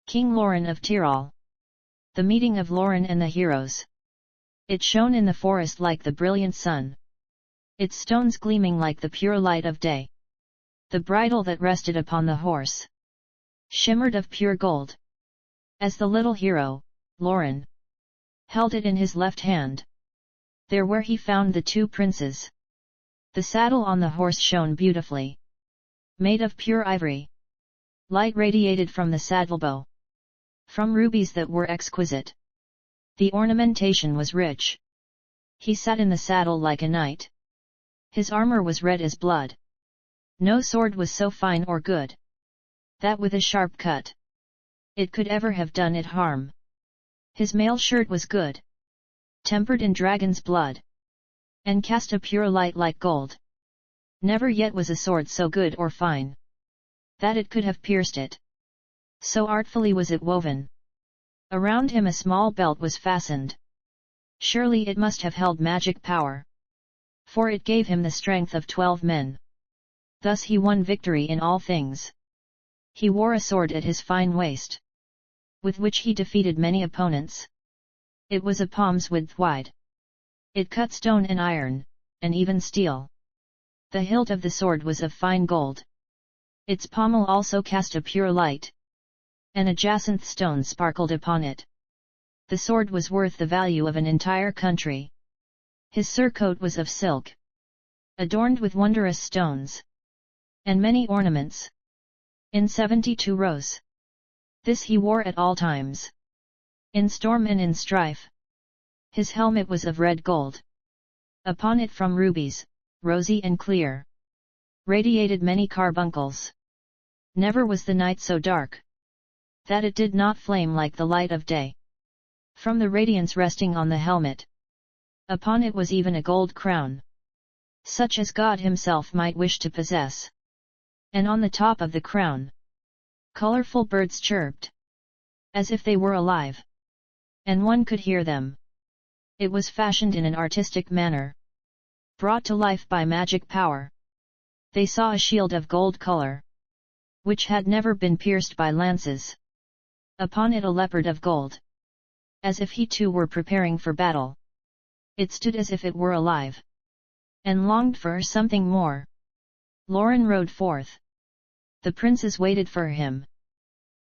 King Laurin of Tyrol. The meeting of Laurin and the heroes. It shone in the forest like the brilliant sun, its stones gleaming like the pure light of day. The bridle that rested upon the horse shimmered of pure gold. As the little hero, Laurin, held it in his left hand, there where he found the two princes. The saddle on the horse shone beautifully, made of pure ivory. Light radiated from the saddlebow, from rubies that were exquisite. The ornamentation was rich. He sat in the saddle like a knight. His armor was red as blood. No sword was so fine or good, that with a sharp cut, it could ever have done it harm. His mail shirt was good, tempered in dragon's blood, and cast a pure light like gold. Never yet was a sword so good or fine, that it could have pierced it. So artfully was it woven. Around him a small belt was fastened. Surely it must have held magic power, for it gave him the strength of 12 men. Thus he won victory in all things. He wore a sword at his fine waist, with which he defeated many opponents. It was a palm's width wide. It cut stone and iron, and even steel. The hilt of the sword was of fine gold. Its pommel also cast a pure light, and a jacinth stone sparkled upon it. The sword was worth the value of an entire country. His surcoat was of silk, adorned with wondrous stones, and many ornaments, in 72 rows. This he wore at all times, in storm and in strife. His helmet was of red gold. Upon it from rubies, rosy and clear, radiated many carbuncles. Never was the night so dark, that it did not flame like the light of day. From the radiance resting on the helmet, upon it was even a gold crown, such as God himself might wish to possess. And on the top of the crown, colorful birds chirped, as if they were alive, and one could hear them. It was fashioned in an artistic manner, brought to life by magic power. They saw a shield of gold color, which had never been pierced by lances. Upon it a leopard of gold, as if he too were preparing for battle. It stood as if it were alive, and longed for something more. Laurin rode forth. The princes waited for him.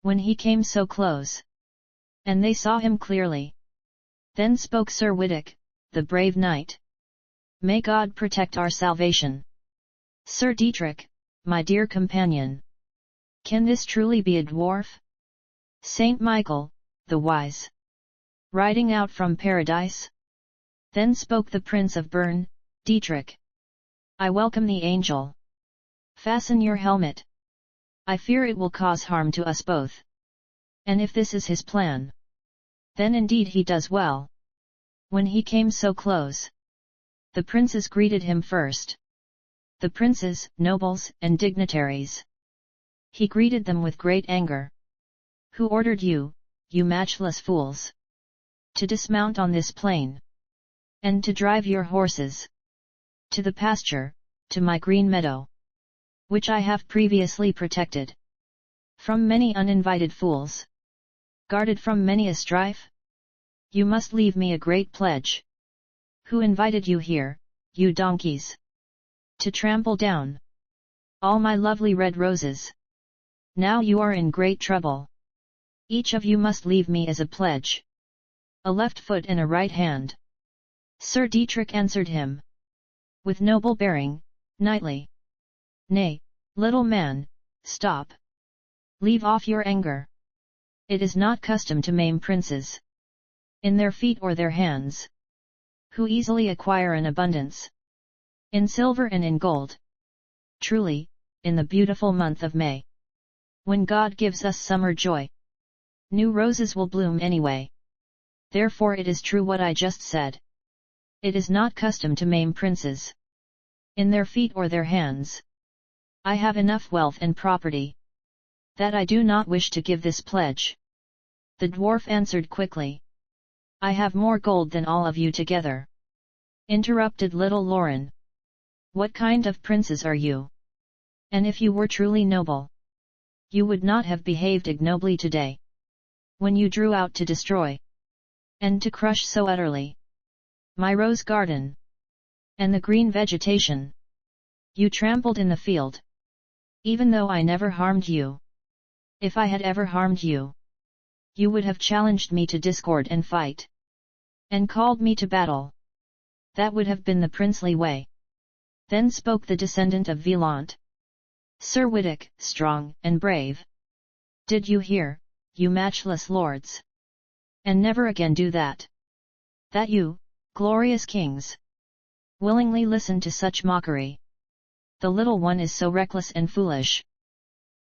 When he came so close, and they saw him clearly, then spoke Sir Dietrich, the brave knight. May God protect our salvation. Sir Dietrich, my dear companion, can this truly be a dwarf? Saint Michael, the wise, riding out from paradise? Then spoke the Prince of Bern, Dietrich. I welcome the angel. Fasten your helmet. I fear it will cause harm to us both. And if this is his plan, then indeed he does well. When he came so close, the princes greeted him first. The princes, nobles, and dignitaries. He greeted them with great anger. Who ordered you, you matchless fools, to dismount on this plain, and to drive your horses to the pasture, to my green meadow, which I have previously protected from many uninvited fools, guarded from many a strife? You must leave me a great pledge. Who invited you here, you donkeys, to trample down all my lovely red roses? Now you are in great trouble. Each of you must leave me as a pledge a left foot and a right hand. Sir Dietrich answered him with noble bearing, knightly. Nay, little man, stop. Leave off your anger. It is not custom to maim princes in their feet or their hands, who easily acquire an abundance in silver and in gold. Truly, in the beautiful month of May, when God gives us summer joy, new roses will bloom anyway. Therefore it is true what I just said. It is not custom to maim princes in their feet or their hands. I have enough wealth and property, that I do not wish to give this pledge. The dwarf answered quickly. I have more gold than all of you together. Interrupted little Laurin. What kind of princes are you? And if you were truly noble, you would not have behaved ignobly today. When you drew out to destroy, and to crush so utterly, my rose garden, and the green vegetation. You trampled in the field. Even though I never harmed you. If I had ever harmed you, you would have challenged me to discord and fight, and called me to battle. That would have been the princely way. Then spoke the descendant of Violante. Sir Wittick, strong and brave. Did you hear, you matchless lords? And never again do that. That you, glorious kings, willingly listen to such mockery. The little one is so reckless and foolish,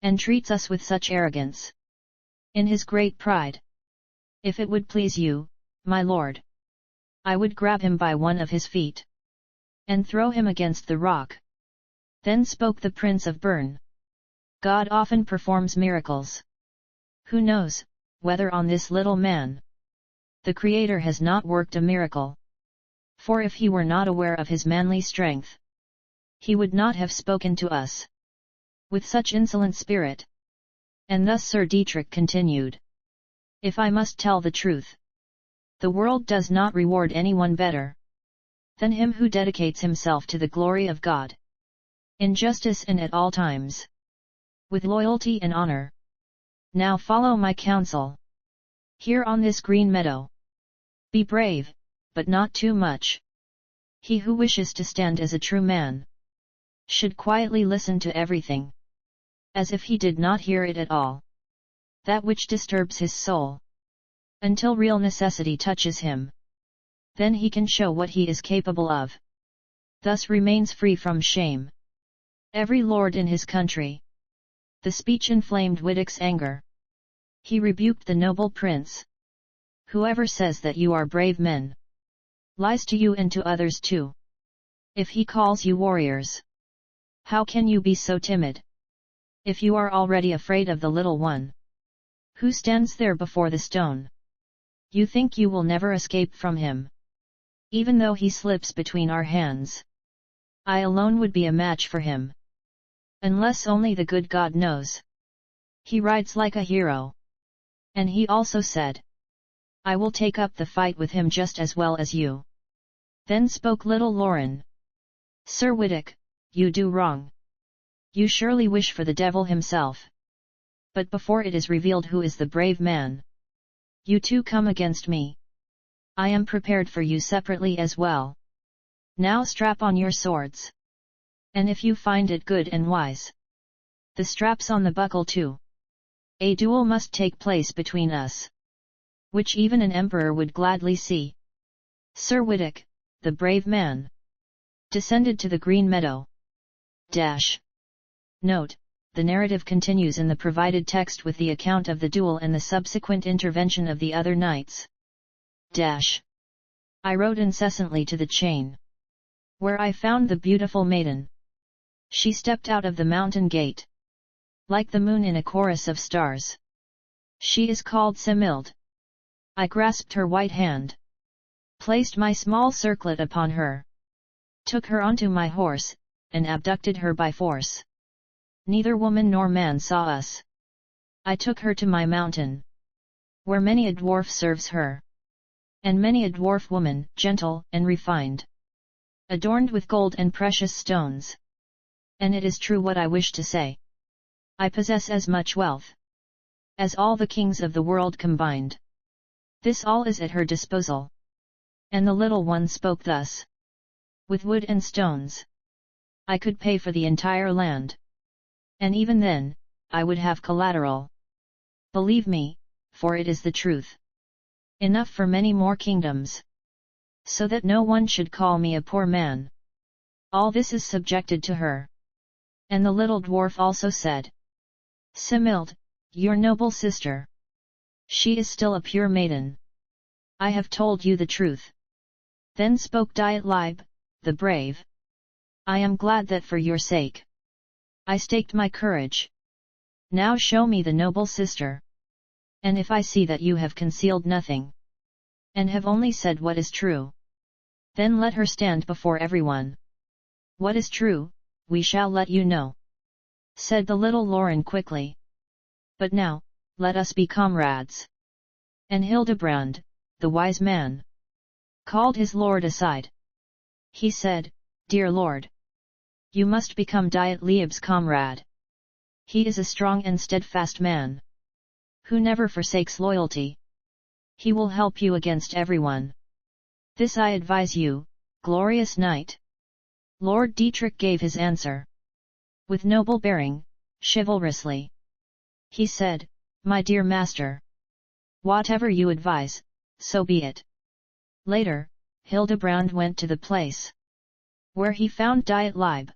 and treats us with such arrogance. In his great pride. If it would please you, my lord, I would grab him by one of his feet, and throw him against the rock. Then spoke the Prince of Bern. God often performs miracles. Who knows, whether on this little man, the Creator has not worked a miracle. For if he were not aware of his manly strength, he would not have spoken to us with such insolent spirit. And thus Sir Dietrich continued. If I must tell the truth, the world does not reward anyone better than him who dedicates himself to the glory of God, in justice and at all times, with loyalty and honor. Now follow my counsel. Here on this green meadow, be brave, but not too much. He who wishes to stand as a true man should quietly listen to everything, as if he did not hear it at all. That which disturbs his soul, until real necessity touches him. Then he can show what he is capable of. Thus remains free from shame every lord in his country. The speech inflamed Wittick's anger. He rebuked the noble prince. Whoever says that you are brave men, lies to you and to others too. If he calls you warriors, how can you be so timid? If you are already afraid of the little one, who stands there before the stone, you think you will never escape from him. Even though he slips between our hands, I alone would be a match for him. Unless only the good God knows. He rides like a hero. And he also said, I will take up the fight with him just as well as you. Then spoke little Laurin. Sir Wittick, you do wrong. You surely wish for the devil himself. But before it is revealed who is the brave man, you two come against me. I am prepared for you separately as well. Now strap on your swords. And if you find it good and wise, the straps on the buckle too. A duel must take place between us, which even an emperor would gladly see. Sir Wittick, the brave man, descended to the green meadow. Note, the narrative continues in the provided text with the account of the duel and the subsequent intervention of the other knights. I rode incessantly to the chain, where I found the beautiful maiden. She stepped out of the mountain gate, like the moon in a chorus of stars. She is called Semilde. I grasped her white hand, placed my small circlet upon her, took her onto my horse, and abducted her by force. Neither woman nor man saw us. I took her to my mountain, where many a dwarf serves her, and many a dwarf woman, gentle and refined, adorned with gold and precious stones. And it is true what I wish to say. I possess as much wealth as all the kings of the world combined. This all is at her disposal. And the little one spoke thus. With wood and stones, I could pay for the entire land. And even then, I would have collateral. Believe me, for it is the truth. Enough for many more kingdoms. So that no one should call me a poor man. All this is subjected to her. And the little dwarf also said, Semilde, your noble sister. She is still a pure maiden. I have told you the truth. Then spoke Dietrich, the brave. I am glad that for your sake I staked my courage. Now show me the noble sister. And if I see that you have concealed nothing, and have only said what is true, then let her stand before everyone. What is true, we shall let you know, said the little Laurin quickly. But now, let us be comrades. And Hildebrand, the wise man, called his lord aside. He said, Dear lord, you must become Dietrich's comrade. He is a strong and steadfast man, who never forsakes loyalty. He will help you against everyone. This I advise you, glorious knight. Lord Dietrich gave his answer. With noble bearing, chivalrously. He said, My dear master, whatever you advise, so be it. Later, Hildebrand went to the place where he found Dietrich.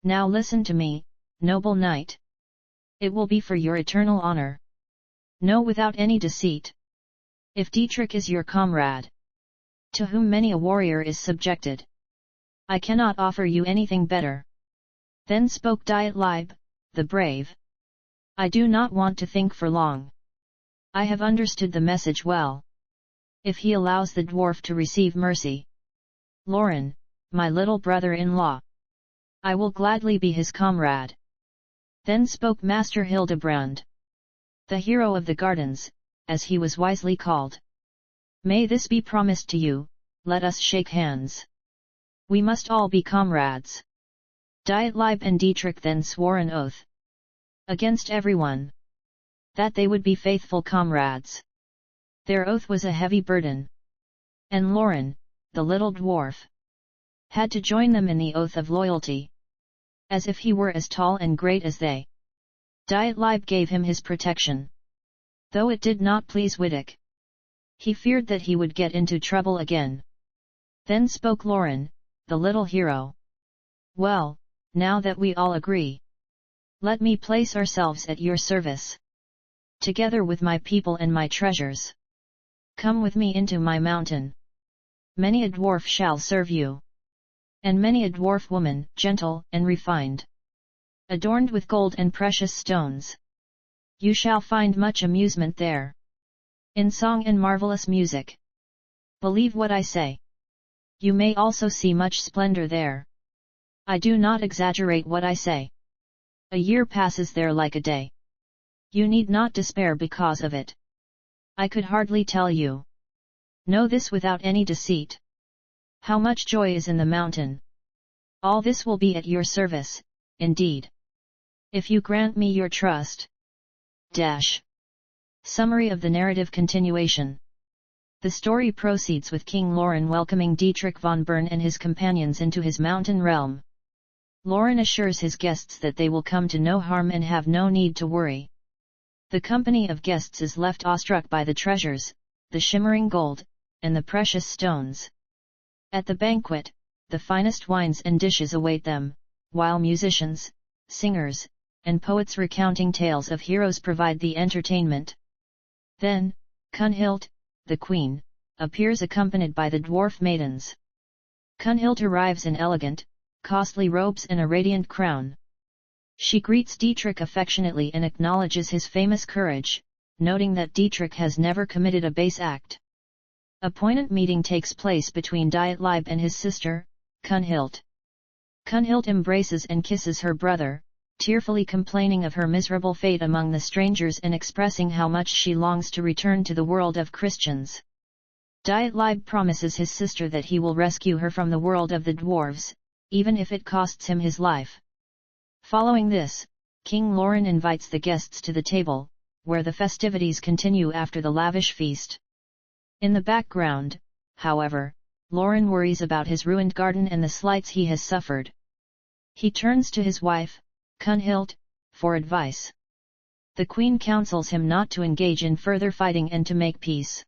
Now listen to me, noble knight. It will be for your eternal honor. Know without any deceit. If Dietrich is your comrade, to whom many a warrior is subjected, I cannot offer you anything better. Then spoke Dietrich, the brave. I do not want to think for long. I have understood the message well. If he allows the dwarf to receive mercy, Laurin, my little brother-in-law, I will gladly be his comrade. Then spoke Master Hildebrand, the hero of the gardens, as he was wisely called. May this be promised to you, let us shake hands. We must all be comrades. Dietrich and Dietrich then swore an oath against everyone, that they would be faithful comrades. Their oath was a heavy burden, and Laurin, the little dwarf, had to join them in the oath of loyalty, as if he were as tall and great as they. Dietrich gave him his protection, though it did not please Dietrich. He feared that he would get into trouble again. Then spoke Laurin, the little hero. Well, now that we all agree, let me place ourselves at your service, together with my people and my treasures. Come with me into my mountain. Many a dwarf shall serve you, and many a dwarf woman, gentle and refined, adorned with gold and precious stones. You shall find much amusement there, in song and marvelous music. Believe what I say. You may also see much splendor there. I do not exaggerate what I say. A year passes there like a day. You need not despair because of it. I could hardly tell you. Know this without any deceit. How much joy is in the mountain. All this will be at your service, indeed, if you grant me your trust. Summary of the narrative continuation. The story proceeds with King Laurin welcoming Dietrich von Bern and his companions into his mountain realm. Laurin assures his guests that they will come to no harm and have no need to worry. The company of guests is left awestruck by the treasures, the shimmering gold, and the precious stones. At the banquet, the finest wines and dishes await them, while musicians, singers, and poets recounting tales of heroes provide the entertainment. Then, Kunhild, the queen, appears accompanied by the dwarf maidens. Kunhild arrives in elegant, costly robes and a radiant crown. She greets Dietrich affectionately and acknowledges his famous courage, noting that Dietrich has never committed a base act. A poignant meeting takes place between Dietrich and his sister, Kunhild. Kunhild embraces and kisses her brother, tearfully complaining of her miserable fate among the strangers and expressing how much she longs to return to the world of Christians. Dietrich promises his sister that he will rescue her from the world of the dwarves, even if it costs him his life. Following this, King Laurin invites the guests to the table, where the festivities continue after the lavish feast. In the background, however, Laurin worries about his ruined garden and the slights he has suffered. He turns to his wife, Kunhild, for advice. The queen counsels him not to engage in further fighting and to make peace.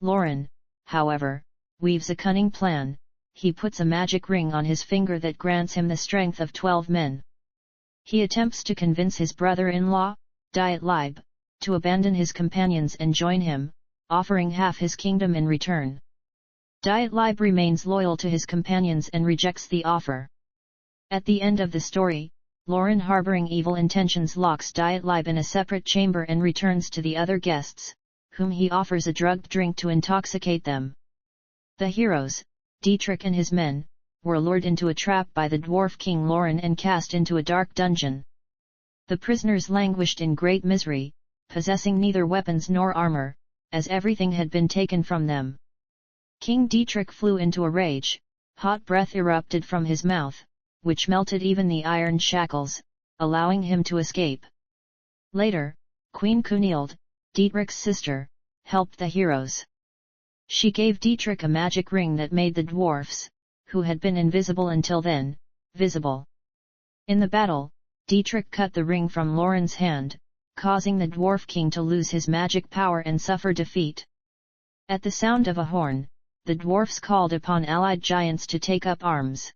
Laurin, however, weaves a cunning plan. He puts a magic ring on his finger that grants him the strength of 12 men. He attempts to convince his brother-in-law, Dietrich, to abandon his companions and join him, offering half his kingdom in return. Dietrich remains loyal to his companions and rejects the offer. At the end of the story, Laurin, harboring evil intentions, locks Dietrich in a separate chamber and returns to the other guests, whom he offers a drugged drink to intoxicate them. The heroes, Dietrich and his men, were lured into a trap by the dwarf king Laurin and cast into a dark dungeon. The prisoners languished in great misery, possessing neither weapons nor armor, as everything had been taken from them. King Dietrich flew into a rage, hot breath erupted from his mouth, which melted even the iron shackles, allowing him to escape. Later, Queen Kunild, Dietrich's sister, helped the heroes. She gave Dietrich a magic ring that made the dwarfs, who had been invisible until then, visible. In the battle, Dietrich cut the ring from Laurin's hand, causing the dwarf king to lose his magic power and suffer defeat. At the sound of a horn, the dwarfs called upon allied giants to take up arms.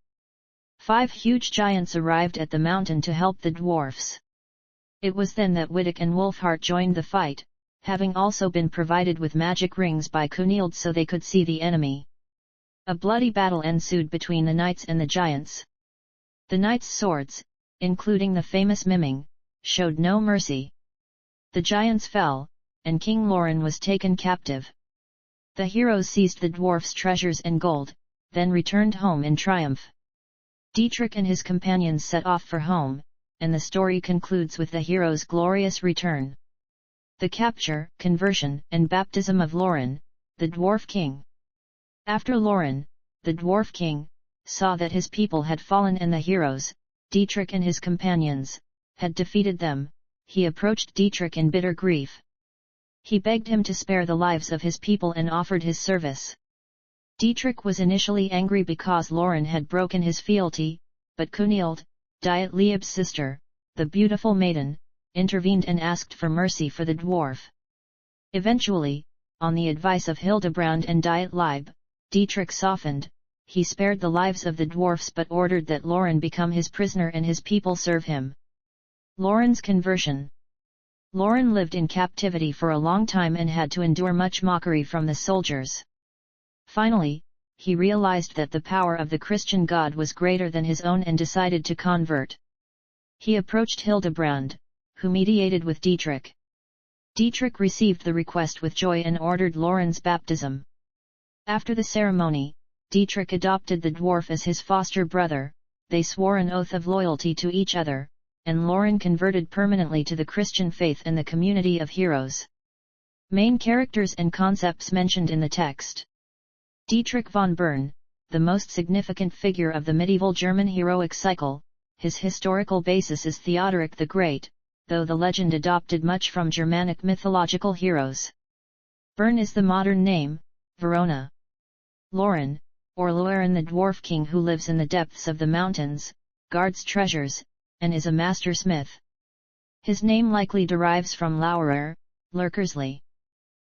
5 huge giants arrived at the mountain to help the dwarfs. It was then that Wittek and Wolfheart joined the fight, having also been provided with magic rings by Kunild so they could see the enemy. A bloody battle ensued between the knights and the giants. The knights' swords, including the famous Miming, showed no mercy. The giants fell, and King Laurin was taken captive. The heroes seized the dwarfs' treasures and gold, then returned home in triumph. Dietrich and his companions set off for home, and the story concludes with the heroes' glorious return. The capture, conversion, and baptism of Laurin, the dwarf king. After Laurin, the dwarf king, saw that his people had fallen and the heroes, Dietrich and his companions, had defeated them, he approached Dietrich in bitter grief. He begged him to spare the lives of his people and offered his service. Dietrich was initially angry because Laurin had broken his fealty, but Kunild, Dietrich's sister, the beautiful maiden, intervened and asked for mercy for the dwarf. Eventually, on the advice of Hildebrand and Dietrich, Dietrich softened. He spared the lives of the dwarfs but ordered that Laurin become his prisoner and his people serve him. Laurin's conversion. Laurin lived in captivity for a long time and had to endure much mockery from the soldiers. Finally, he realized that the power of the Christian God was greater than his own and decided to convert. He approached Hildebrand, who mediated with Dietrich. Dietrich received the request with joy and ordered Laurin's baptism. After the ceremony, Dietrich adopted the dwarf as his foster brother, they swore an oath of loyalty to each other, and Laurin converted permanently to the Christian faith and the community of heroes. Main characters and concepts mentioned in the text. Dietrich von Bern, the most significant figure of the medieval German heroic cycle, his historical basis is Theodoric the Great, though the legend adopted much from Germanic mythological heroes. Bern is the modern name, Verona. Laurin, or Laurin the dwarf king who lives in the depths of the mountains, guards treasures, and is a master smith. His name likely derives from Laurer, Lurkersli.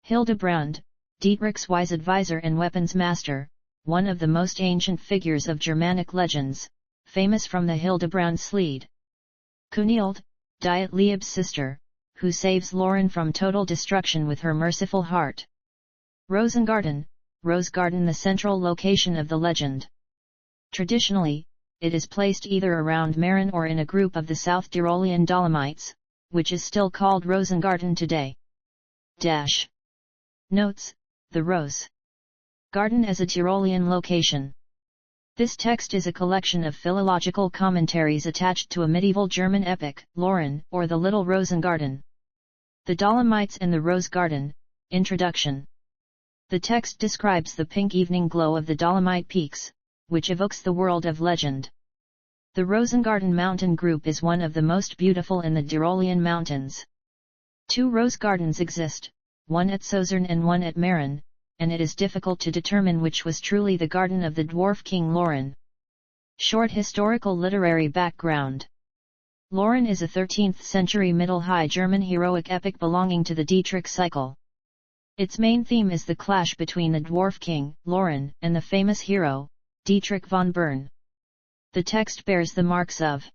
Hildebrand, Dietrich's wise advisor and weapons master, one of the most ancient figures of Germanic legends, famous from the Hildebrand Slede. Kunild, Dietrich's sister, who saves Laurin from total destruction with her merciful heart. Rosengarten, Rose Garden, the central location of the legend. Traditionally, it is placed either around Mähren or in a group of the South Tyrolean Dolomites, which is still called Rosengarten today. Notes: the Rose Garden as a Tyrolean location. This text is a collection of philological commentaries attached to a medieval German epic, Laurin, or the Little Rosengarten. The Dolomites and the Rose Garden. Introduction. The text describes the pink evening glow of the Dolomite peaks, which evokes the world of legend. The Rosengarten mountain group is one of the most beautiful in the Tyrolean mountains. 2 rose gardens exist, one at Sozern and one at Mähren, and it is difficult to determine which was truly the garden of the dwarf king Laurin. Short historical literary background. Laurin is a 13th century Middle High German heroic epic belonging to the Dietrich cycle. Its main theme is the clash between the dwarf king, Laurin, and the famous hero, Dietrich von Bern. The text bears the marks of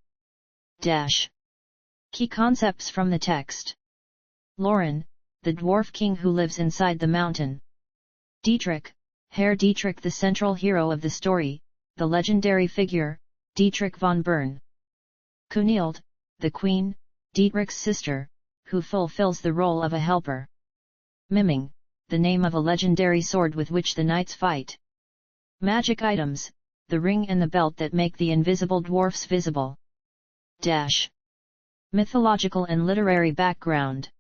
Key concepts from the text. Laurin, the dwarf king who lives inside the mountain. Dietrich, Herr Dietrich, the central hero of the story, the legendary figure, Dietrich von Bern. Kunild, the queen, Dietrich's sister, who fulfills the role of a helper. Miming, the name of a legendary sword with which the knights fight. Magic items, the ring and the belt that make the invisible dwarfs visible. Mythological and literary background.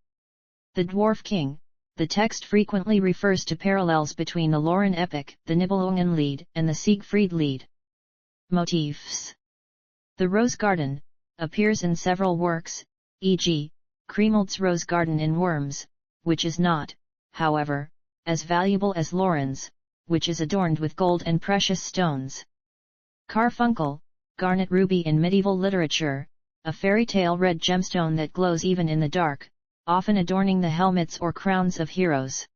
The Dwarf King. The text frequently refers to parallels between the Laurin epic, the Nibelungenlied, and the Siegfried-Lied. Motifs. The Rose Garden appears in several works, e.g., Kriemhild's Rose Garden in Worms, which is not, however, as valuable as Laurin's, which is adorned with gold and precious stones. Carfuncle, garnet ruby in medieval literature, a fairy tale red gemstone that glows even in the dark, often adorning the helmets or crowns of heroes.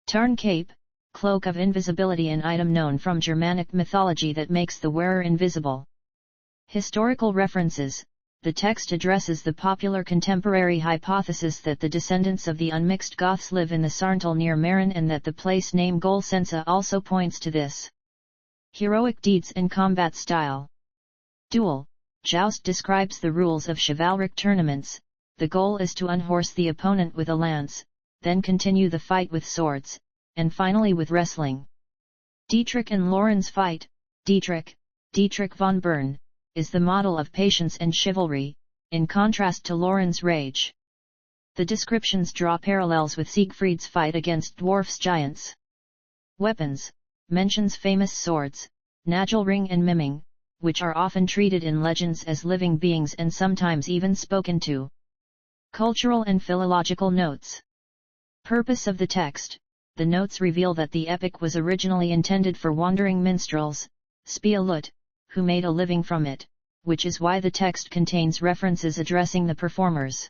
Tarncape, cloak of invisibility, an item known from Germanic mythology that makes the wearer invisible. Historical references. The text addresses the popular contemporary hypothesis that the descendants of the unmixed Goths live in the Sarntal near Marin and that the place name Golsensa also points to this. Heroic deeds and combat style. Duel. Joust describes the rules of chivalric tournaments. The goal is to unhorse the opponent with a lance, then continue the fight with swords, and finally with wrestling. Dietrich and Laurin's fight. Dietrich von Bern, is the model of patience and chivalry, in contrast to Laurin's rage. The descriptions draw parallels with Siegfried's fight against dwarfs giants. Weapons. Mentions famous swords, Nagelring and Miming, which are often treated in legends as living beings and sometimes even spoken to. Cultural and philological notes. Purpose of the text. The notes reveal that the epic was originally intended for wandering minstrels, Spialut, who made a living from it, which is why the text contains references addressing the performers.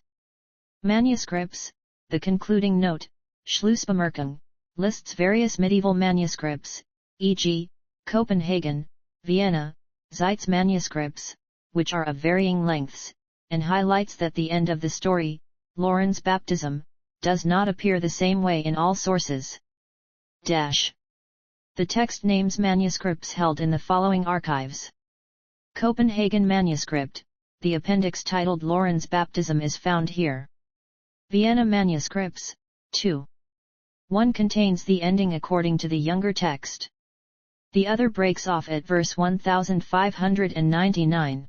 Manuscripts. The concluding note, Schlussbemerkung, lists various medieval manuscripts, e.g., Copenhagen, Vienna, Zeitz manuscripts, which are of varying lengths, and highlights that the end of the story, Laurin's baptism, does not appear the same way in all sources. The text names manuscripts held in the following archives. Copenhagen manuscript, the appendix titled Laurin's baptism is found here. Vienna manuscripts, 2. One contains the ending according to the younger text. The other breaks off at verse 1599.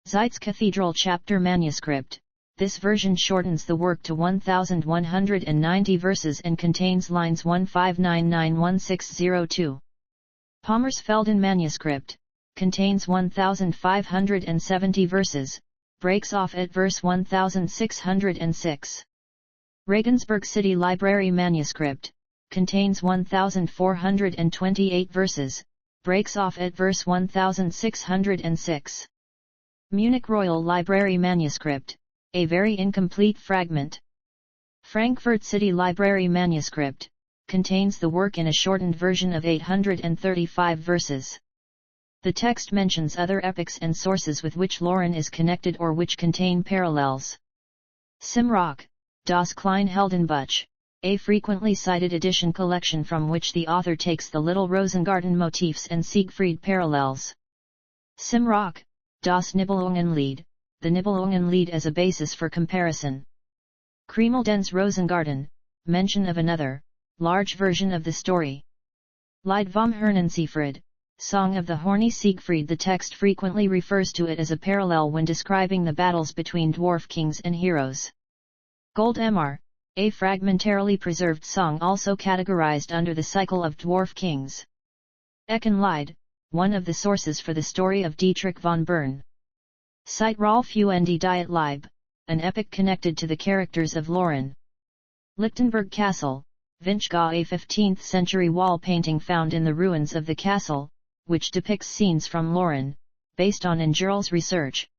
Zeitz Cathedral chapter manuscript. This version shortens the work to 1190 verses and contains lines 1599-1602. Pommersfelden manuscript, contains 1570 verses, breaks off at verse 1606. Regensburg City Library manuscript, contains 1428 verses, breaks off at verse 1606. Munich Royal Library manuscript, a very incomplete fragment. Frankfurt City Library manuscript, contains the work in a shortened version of 835 verses. The text mentions other epics and sources with which Laurin is connected or which contain parallels. Simrock, Das Klein Heldenbuch, a frequently cited edition collection from which the author takes the Little Rosengarten motifs and Siegfried parallels. Simrock, Das Nibelungenlied, the Nibelungenlied as a basis for comparison. Kriemhild's Rosengarten, mention of another, large version of the story. Lied vom Herrn Siegfried, Song of the Horny Siegfried. The text frequently refers to it as a parallel when describing the battles between dwarf kings and heroes. Gold Mr, a fragmentarily preserved song also categorized under the cycle of dwarf kings. Eckenlied, one of the sources for the story of Dietrich von Bern. Cite Rolf und Diet Lieb, an epic connected to the characters of Laurin. Lichtenberg Castle, Vinchgau, a 15th century wall painting found in the ruins of the castle, which depicts scenes from Laurin, based on Engerl's research.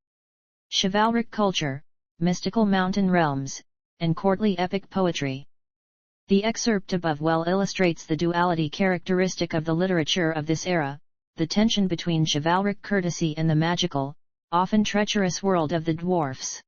Chivalric culture, mystical mountain realms, and courtly epic poetry. The excerpt above well illustrates the duality characteristic of the literature of this era, the tension between chivalric courtesy and the magical, often treacherous world of the dwarfs.